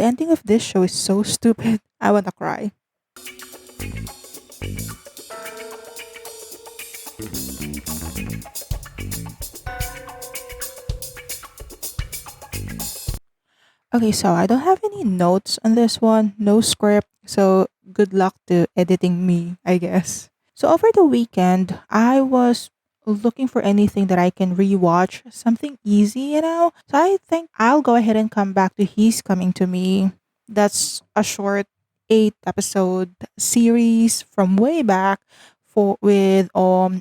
The ending of this show is so stupid. I wanna cry. Okay, so I don't have any notes on this one, no script. So good luck to editing me, I guess. So over the weekend, I was looking for anything that I can rewatch, something easy. So I think I'll go ahead and come back to He's Coming to Me. That's a short 8 episode series from way back for with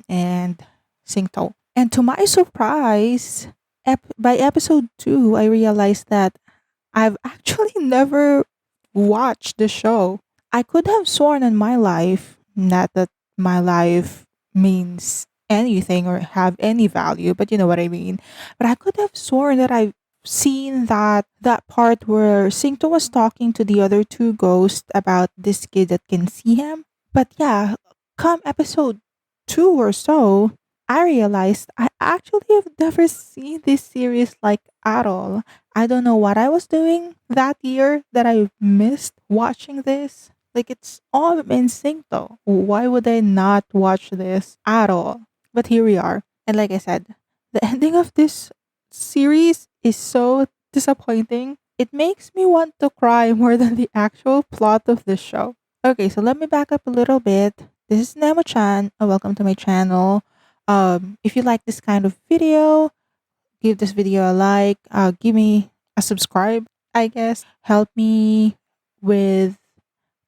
and Singto. And to my surprise, by episode 2, I realized that I've actually never watched the show. I could have sworn in my life, not that my life means anything or have any value, but you know what I mean. But I could have sworn that I've seen that part where Singto was talking to the other two ghosts about this kid that can see him. But yeah, come episode 2 or so, I realized I actually have never seen this series like at all. I don't know what I was doing that year that I missed watching this. Like it's all in sync though. Why would I not watch this at all? But here we are. And like I said, the ending of this series is so disappointing. It makes me want to cry more than the actual plot of the show. Okay, so let me back up a little bit. This is Nemo-chan, and welcome to my channel. If you like this kind of video, give this video a like, give me a subscribe, I guess. Help me with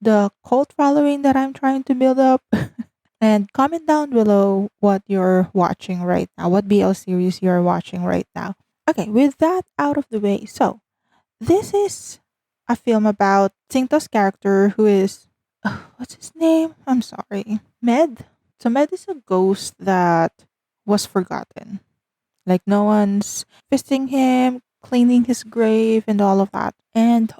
the cult following that I'm trying to build up. And comment down below what you're watching right now, what BL series you're watching right now. Okay, with that out of the way, so this is a film about Singto's character who is, what's his name? I'm sorry. Med. So Med is a ghost that was forgotten. Like no one's visiting him, cleaning his grave, and all of that. And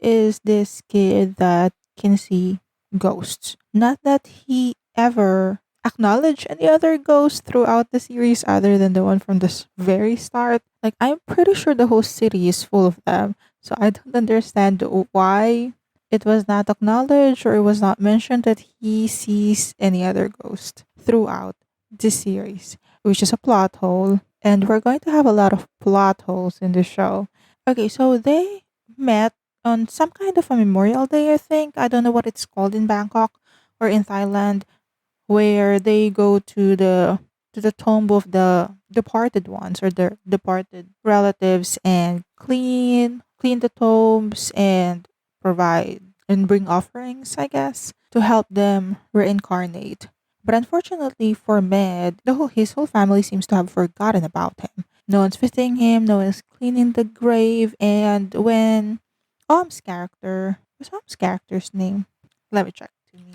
is this kid that can see ghosts. Not that he ever acknowledged any other ghosts throughout the series other than the one from the very start. Like I'm pretty sure the whole city is full of them. So I don't understand why it was not acknowledged or it was not mentioned that he sees any other ghost throughout the series, which is a plot hole. And we're going to have a lot of plot holes in the show. Okay, so they met on some kind of a memorial day, I think. I don't know what it's called in Bangkok or in Thailand, where they go to the tomb of the departed ones or their departed relatives and clean the tombs and provide and bring offerings, I guess, to help them reincarnate. But unfortunately for Med, his whole family seems to have forgotten about him. No one's visiting him, no one's cleaning the grave, and when what's Om's character's name? Let me check. To me.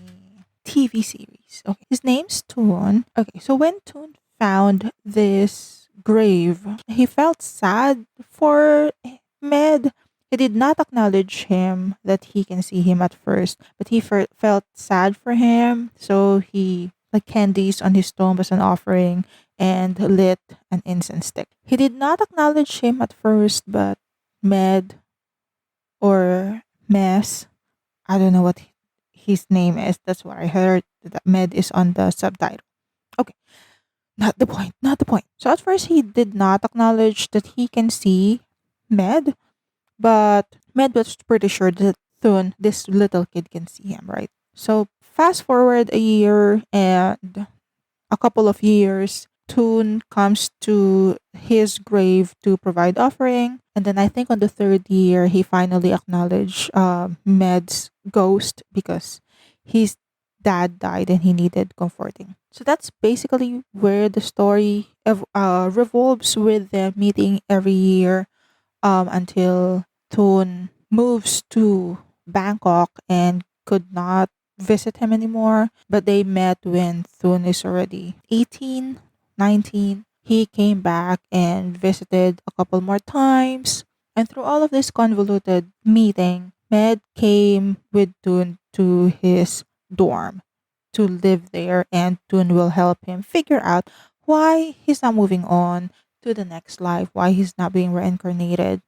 TV series. Okay. His name's Toon. Okay, so when Toon found this grave, he felt sad for Med. He did not acknowledge him that he can see him at first, but he felt sad for him, so he like candies on his tomb as an offering and lit an incense stick. He did not acknowledge him at first, but Med or Mess, I don't know what his name is. That's what I heard. That Med is on the subtitle. Okay, not the point. Not the point. So at first he did not acknowledge that he can see Med, but Med was pretty sure that soon this little kid can see him, right? So fast forward a year and a couple of years, Toon comes to his grave to provide offering. And then I think on the third year, he finally acknowledged Med's ghost because his dad died and he needed comforting. So that's basically where the story revolves with them meeting every year until Toon moves to Bangkok and could not visit him anymore. But they met when Thun is already 18, 19. He came back and visited a couple more times. And through all of this convoluted meeting, Med came with Thun to his dorm to live there, and Thun will help him figure out why he's not moving on to the next life, why he's not being reincarnated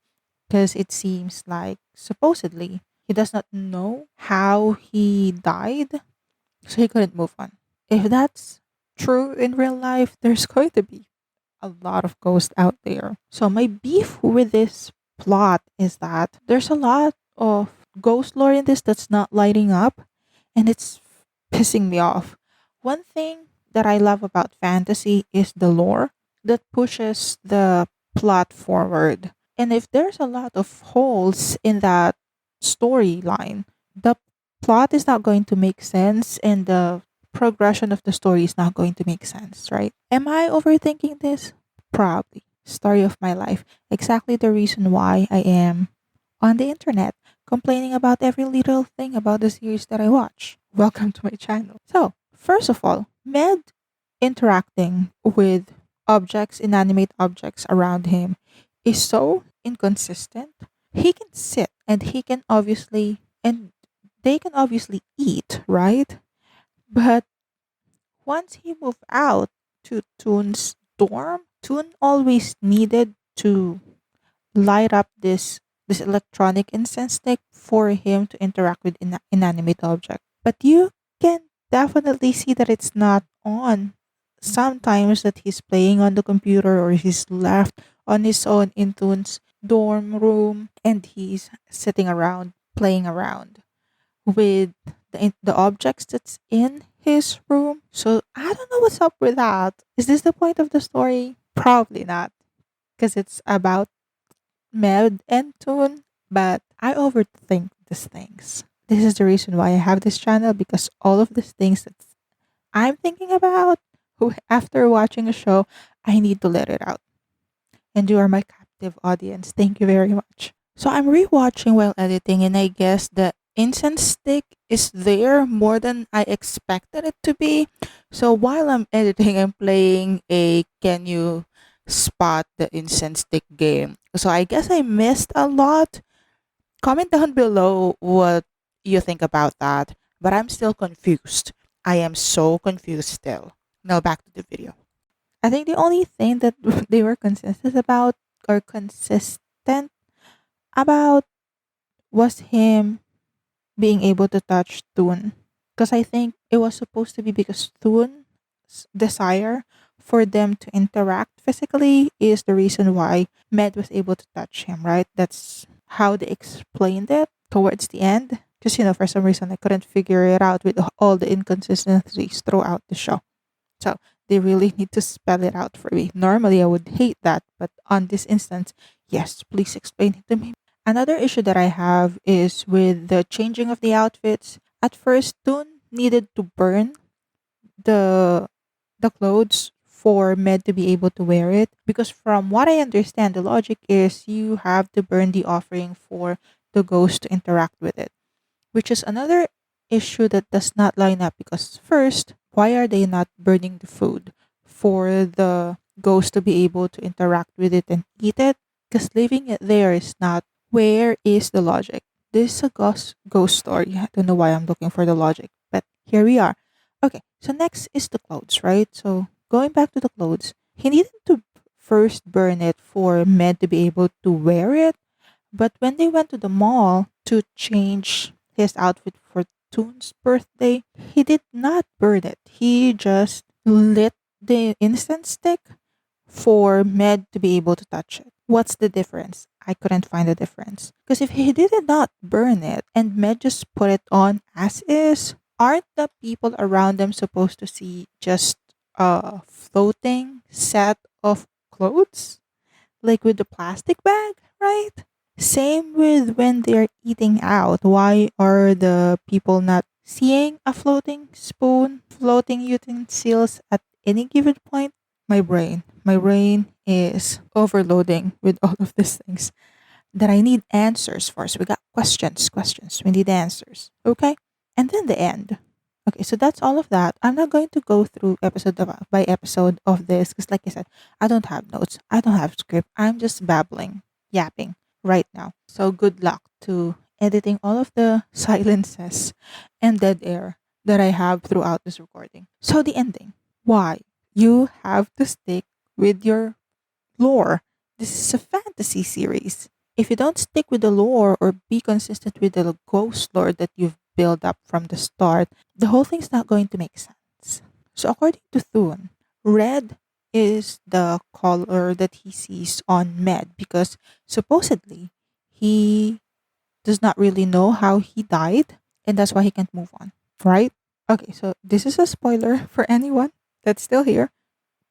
because it seems like supposedly he does not know how he died, so he couldn't move on. If that's true in real life, there's going to be a lot of ghosts out there. So my beef with this plot is that there's a lot of ghost lore in this that's not lighting up, and it's pissing me off. One thing that I love about fantasy is the lore that pushes the plot forward. And if there's a lot of holes in that storyline, the plot is not going to make sense and the progression of the story is not going to make sense, right? Am I overthinking this? Probably. Story of my life. Exactly the reason why I am on the internet complaining about every little thing about the series that I watch. Welcome to my channel. So, first of all, Med interacting with objects, inanimate objects around him is so inconsistent. He can sit and and they can obviously eat, right? But once he moved out to Toon's dorm, Toon always needed to light up this electronic incense stick for him to interact with inanimate object. But you can definitely see that it's not on. Sometimes that he's playing on the computer or he's left on his own in Toon's dorm room and he's sitting around playing around with the objects that's in his room. So I don't know what's up with that. Is this the point of the story? Probably not, because it's about Med and Toon. But I overthink these things. This is the reason why I have this channel, because all of these things that I'm thinking about after watching a show, I need to let it out. And you are my captive audience. Thank you very much. So I'm rewatching while editing, and I guess the incense stick is there more than I expected it to be. So while I'm editing, I'm playing a Can You Spot the Incense Stick game. So I guess I missed a lot. Comment down below what you think about that. But I'm still confused. I am so confused still. Now back to the video. I think the only thing that they were consistent about or consistent about was him being able to touch Toon. Because I think it was supposed to be because Toon's desire for them to interact physically is the reason why Med was able to touch him, right? That's how they explained it towards the end. Because, for some reason, I couldn't figure it out with all the inconsistencies throughout the show. So they really need to spell it out for me. Normally, I would hate that, but on this instance, yes, please explain it to me. Another issue that I have is with the changing of the outfits. At first, Toon needed to burn the the clothes for Med to be able to wear it, because from what I understand, the logic is you have to burn the offering for the ghost to interact with it, which is another issue that does not line up, because first, why are they not burning the food for the ghost to be able to interact with it and eat it? Because leaving it there is not. Where is the logic? This is a ghost story. I don't know why I'm looking for the logic, but here we are. Okay, so next is the clothes, right? So going back to the clothes, he needed to first burn it for Med to be able to wear it. But when they went to the mall to change his outfit for Toon's birthday, he did not burn it. He just lit the incense stick for Med to be able to touch it. What's the difference? I couldn't find the difference. Because if he did not burn it and Med just put it on as is, aren't the people around them supposed to see just a floating set of clothes? Like with the plastic bag, right? Same with when they're eating out. Why are the people not seeing a floating spoon, floating utensils at any given point? My brain is overloading with all of these things that I need answers for. So we got questions. We need answers. Okay? And then the end. Okay, so that's all of that. I'm not going to go through by episode of this because, like I said, I don't have notes. I don't have script. I'm just babbling, yapping right now. So good luck to editing all of the silences and dead air that I have throughout this recording. So the ending. Why? You have to stick with your lore. This is a fantasy series. If you don't stick with the lore or be consistent with the ghost lore that you've built up from the start, the whole thing's not going to make sense. So according to Thune, red is the color that he sees on Med because supposedly he does not really know how he died and that's why he can't move on, right? Okay, so this is a spoiler for anyone that's still here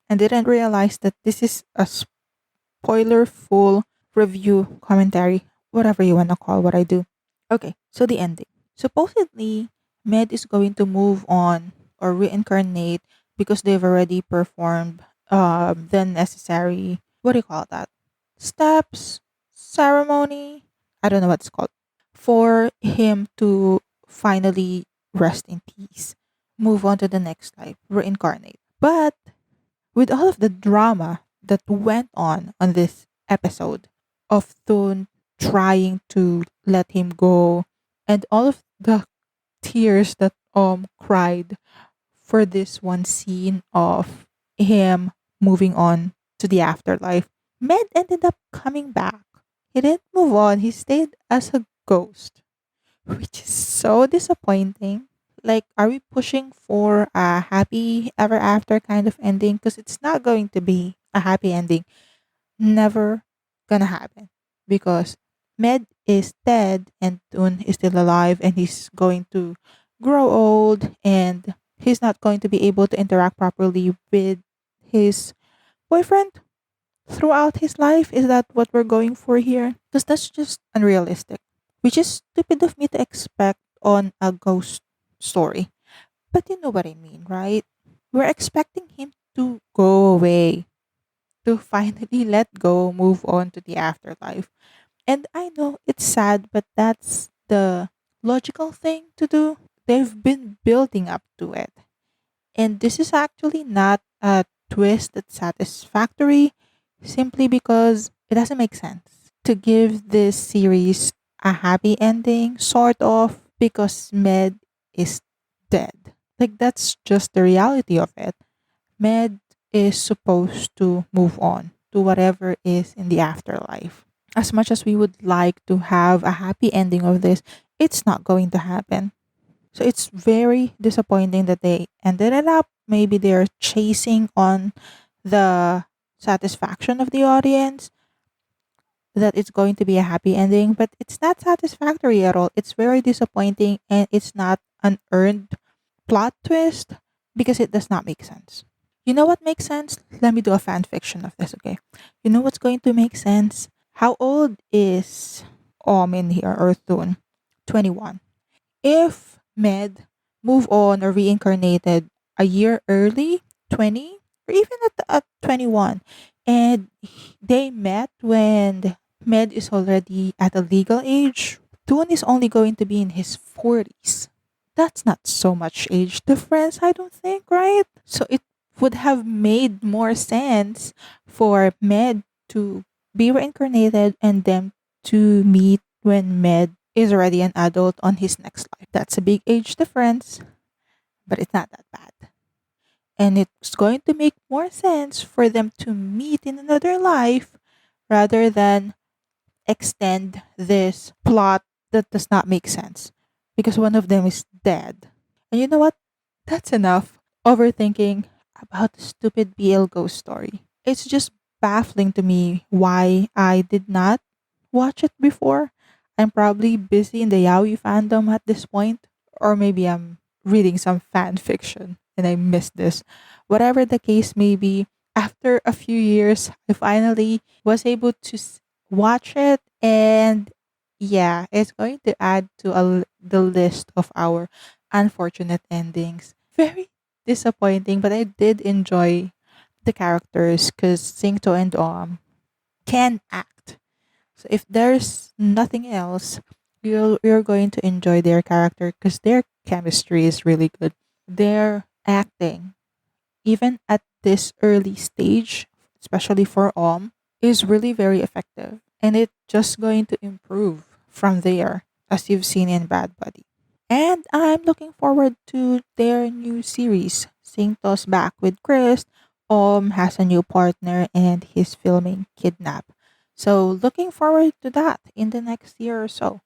and didn't realize that this is a spoiler full review commentary, whatever you want to call what I do. Okay, so the ending. Supposedly, Med is going to move on or reincarnate because they've already performed the necessary, what do you call that? Steps, ceremony, I don't know what it's called, for him to finally rest in peace, move on to the next life, reincarnate. But with all of the drama that went on this episode of Thun trying to let him go and all of the tears that cried for this one scene of him moving on to the afterlife, Med ended up coming back. He didn't move on, he stayed as a ghost, which is so disappointing. Like, are we pushing for a happy ever after kind of ending? Because it's not going to be a happy ending. Never gonna happen. Because Med is dead and Toon is still alive and he's going to grow old and he's not going to be able to interact properly with his boyfriend throughout his life. Is that what we're going for here? Because that's just unrealistic. Which is stupid of me to expect on a ghost story. But you know what I mean, right? We're expecting him to go away, to finally let go, move on to the afterlife. And I know it's sad, but that's the logical thing to do. They've been building up to it. And this is actually not a twist that's satisfactory simply because it doesn't make sense to give this series a happy ending, sort of, because Med is dead. Like, that's just the reality of it. Med is supposed to move on to whatever is in the afterlife. As much as we would like to have a happy ending of this, it's not going to happen. So it's very disappointing that they ended it up. Maybe they're chasing on the satisfaction of the audience that it's going to be a happy ending, but it's not satisfactory at all. It's very disappointing and it's not an earned plot twist because it does not make sense. You know what makes sense? Let me do a fan fiction of this, okay? You know what's going to make sense? How old is in here or Thun? 21. If Med move on or reincarnated a year early, 20, or even at 21, and they met when Med is already at a legal age, Dune is only going to be in his 40s. That's not so much age difference, I don't think, right? So it would have made more sense for Med to be reincarnated and them to meet when Med is already an adult on his next life. That's a big age difference, but it's not that bad. And it's going to make more sense for them to meet in another life rather than extend this plot that does not make sense because one of them is dead. And you know what? That's enough overthinking about the stupid BL ghost story. It's just baffling to me why I did not watch it before. I'm probably busy in the yaoi fandom at this point, or maybe I'm reading some fan fiction and I missed this. Whatever the case may be, after a few years, I finally was able to watch it, and yeah, it's going to add to the list of our unfortunate endings. Very disappointing, but I did enjoy the characters because Singto and can act. So if there's nothing else, you're going to enjoy their character because their chemistry is really good. Their acting, even at this early stage, especially for is really very effective. And it's just going to improve from there, as you've seen in Bad Buddy. And I'm looking forward to their new series. Singto's back with Chris. Has a new partner and he's filming Kidnap. So looking forward to that in the next year or so.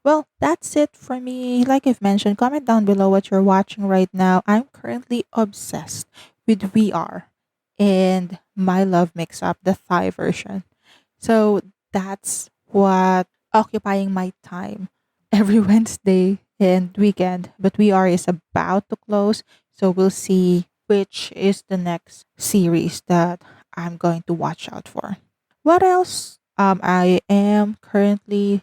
Well, that's it for me. Like I've mentioned, comment down below what you're watching right now. I'm currently obsessed with VR and My Love Mix Up, the Thai version. So that's what occupying my time every Wednesday and weekend. But VR is about to close, so we'll see which is the next series that I'm going to watch out for. What else? I am currently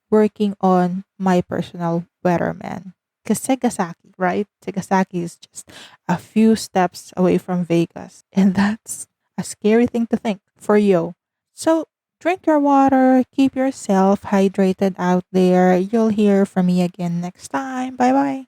working on my personal weatherman. Because Segasaki, right? Segasaki is just a few steps away from Vegas. And that's a scary thing to think for you. So drink your water, keep yourself hydrated out there. You'll hear from me again next time. Bye bye.